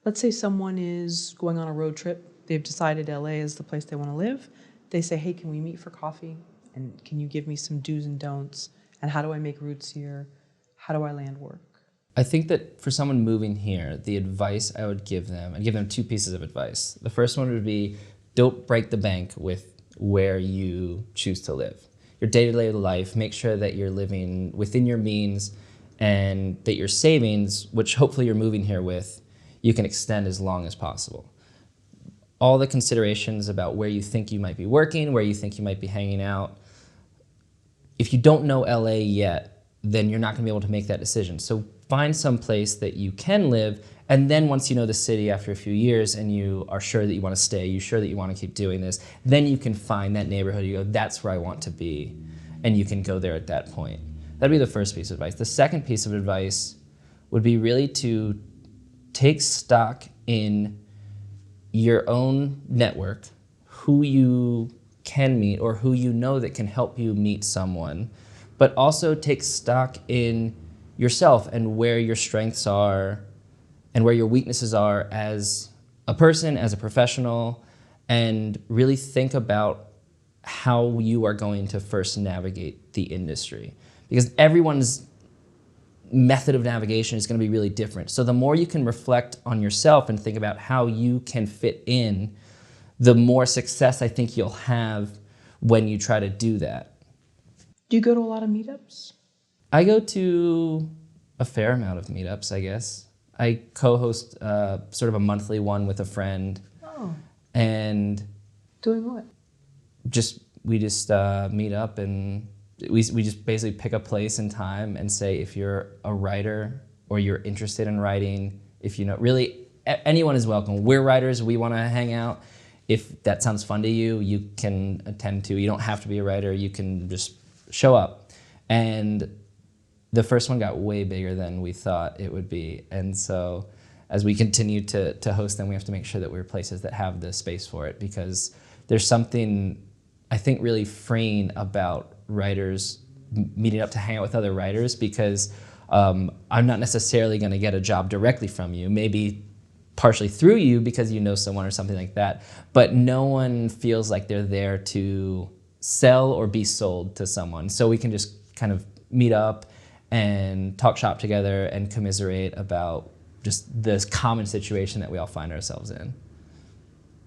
Let's say someone is going on a road trip. They've decided LA is the place they want to live. They say, hey, can we meet for coffee? And can you give me some do's and don'ts? And how do I make roots here? How do I land work? I think that for someone moving here, the advice I would give them, I'd give them two pieces of advice. The first one would be, don't break the bank with where you choose to live. Your day-to-day life, make sure that you're living within your means and that your savings, which hopefully you're moving here with, you can extend as long as possible. All the considerations about where you think you might be working, where you think you might be hanging out, if you don't know LA yet, then you're not gonna be able to make that decision. So find some place that you can live, and then once you know the city after a few years and you are sure that you wanna stay, you're sure that you wanna keep doing this, then you can find that neighborhood, you go, that's where I want to be, and you can go there at that point. That'd be the first piece of advice. The second piece of advice would be really to take stock in your own network, who you can meet or who you know that can help you meet someone, but also take stock in yourself and where your strengths are and where your weaknesses are as a person, as a professional, and really think about how you are going to first navigate the industry. Because everyone's method of navigation is going to be really different. So the more you can reflect on yourself and think about how you can fit in, the more success I think you'll have when you try to do that. Do you go to a lot of meetups? I go to a fair amount of meetups, I guess. I co-host sort of a monthly one with a friend. Oh. And doing what? We just meet up and we just basically pick a place and time and say, if you're a writer or you're interested in writing, if you know, really anyone is welcome. We're writers, we want to hang out. If that sounds fun to you, you can attend to. You don't have to be a writer, you can just show up. And the first one got way bigger than we thought it would be. And so as we continue to host them, we have to make sure that we're places that have the space for it, because there's something, I think, really freeing about writers meeting up to hang out with other writers, because I'm not necessarily going to get a job directly from you, maybe partially through you because you know someone or something like that, but no one feels like they're there to sell or be sold to someone. So we can just kind of meet up and talk shop together and commiserate about just this common situation that we all find ourselves in.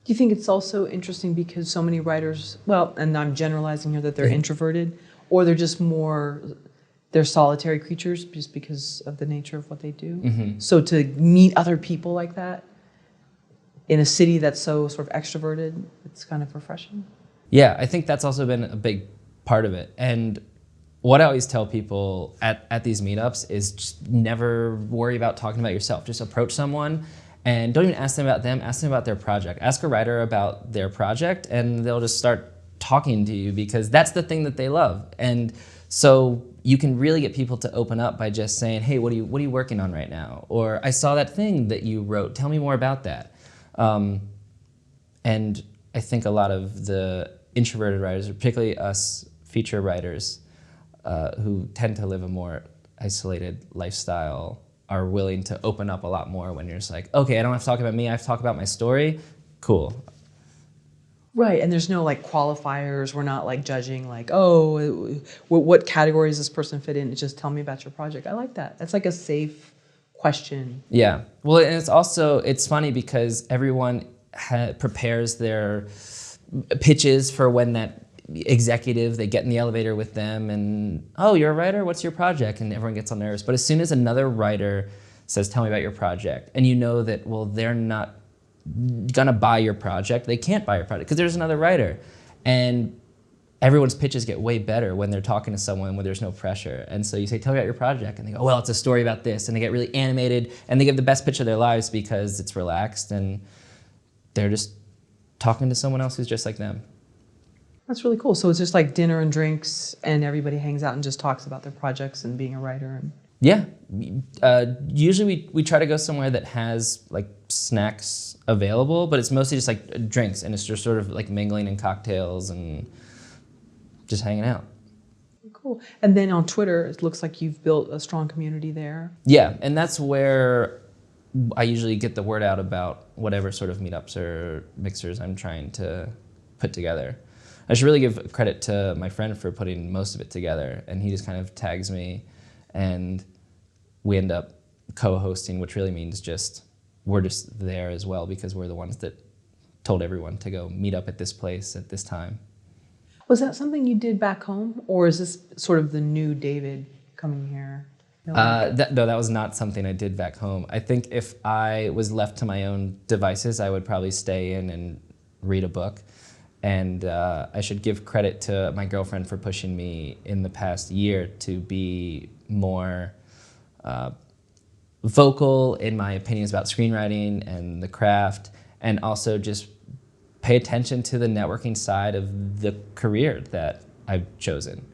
Do you think it's also interesting because so many writers, well, and I'm generalizing here, that they're introverted, or they're just more, they're solitary creatures just because of the nature of what they do? Mm-hmm. So to meet other people like that in a city that's so sort of extroverted, it's kind of refreshing. Yeah, I think that's also been a big part of it. And what I always tell people at these meetups is just never worry about talking about yourself. Just approach someone and don't even ask them about them, ask them about their project. Ask a writer about their project and they'll just start talking to you because that's the thing that they love. And so you can really get people to open up by just saying, hey, what are you working on right now? Or I saw that thing that you wrote, tell me more about that. And I think a lot of the introverted writers, particularly us feature writers, who tend to live a more isolated lifestyle, are willing to open up a lot more when you're just like, okay, I don't have to talk about me, I have to talk about my story. Cool. Right, and there's no like qualifiers. We're not like judging like, oh, what category does this person fit in? It's just tell me about your project. I like that. That's like a safe question. Yeah, well, and it's funny because everyone prepares their pitches for when that executive, they get in the elevator with them and, oh, you're a writer? What's your project? And everyone gets all nervous. But as soon as another writer says, tell me about your project, and you know that, well, they're not gonna buy your project, they can't buy your project because there's another writer. And everyone's pitches get way better when they're talking to someone where there's no pressure. And so you say, tell me about your project. And they go, well, it's a story about this. And they get really animated and they give the best pitch of their lives because it's relaxed and they're just talking to someone else who's just like them. That's really cool. So it's just like dinner and drinks and everybody hangs out and just talks about their projects and being a writer. And yeah. Usually we try to go somewhere that has like snacks available, but it's mostly just like drinks and it's just sort of like mingling and cocktails and just hanging out. Cool. And then on Twitter, it looks like you've built a strong community there. Yeah, and that's where I usually get the word out about whatever sort of meetups or mixers I'm trying to put together. I should really give credit to my friend for putting most of it together, and he just kind of tags me, and we end up co-hosting, which really means we're just there as well because we're the ones that told everyone to go meet up at this place at this time. Was that something you did back home, or is this sort of the new David coming here? No, that was not something I did back home. I think if I was left to my own devices, I would probably stay in and read a book. And I should give credit to my girlfriend for pushing me in the past year to be more vocal in my opinions about screenwriting and the craft, and also just pay attention to the networking side of the career that I've chosen.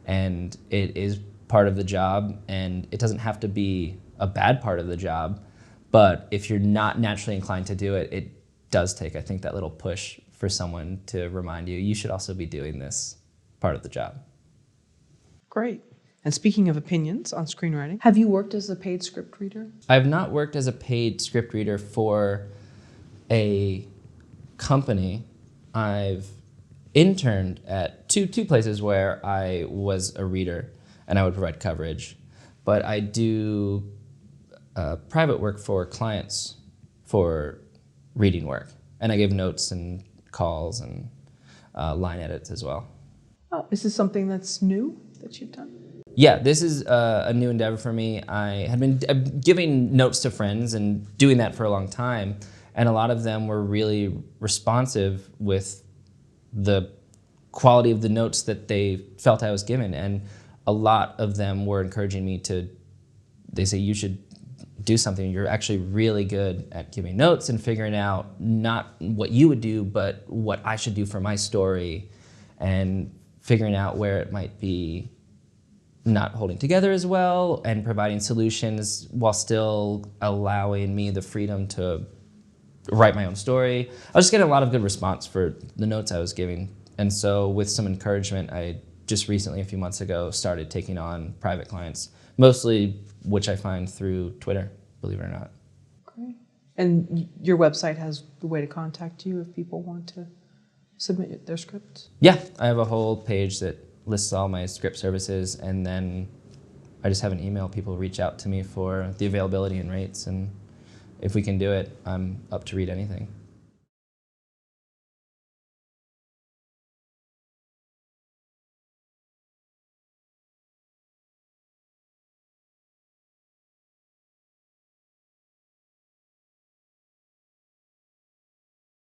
And it is part of the job, and it doesn't have to be a bad part of the job, but if you're not naturally inclined to do it, it does take, I think, that little push for someone to remind you should also be doing this part of the job. Great. And speaking of opinions on screenwriting, have you worked as a paid script reader? I have not worked as a paid script reader for a company. I've interned at two places where I was a reader and I would provide coverage, but I do private work for clients for reading work, and I give notes and calls and line edits as well. Oh, is this something that's new that you've done? Yeah, this is a new endeavor for me. I had been giving notes to friends and doing that for a long time, and a lot of them were really responsive with the quality of the notes that they felt I was given, and a lot of them were encouraging me to, they say, you should do something. You're actually really good at giving notes and figuring out not what you would do, but what I should do for my story, and figuring out where it might be not holding together as well, and providing solutions while still allowing me the freedom to write my own story. I was just getting a lot of good response for the notes I was giving. And so with some encouragement, I just recently, a few months ago, started taking on private clients, mostly which I find through Twitter, believe it or not. Great. And your website has the way to contact you if people want to submit their scripts? Yeah, I have a whole page that lists all my script services, and then I just have an email. People reach out to me for the availability and rates, and if we can do it, I'm up to read anything.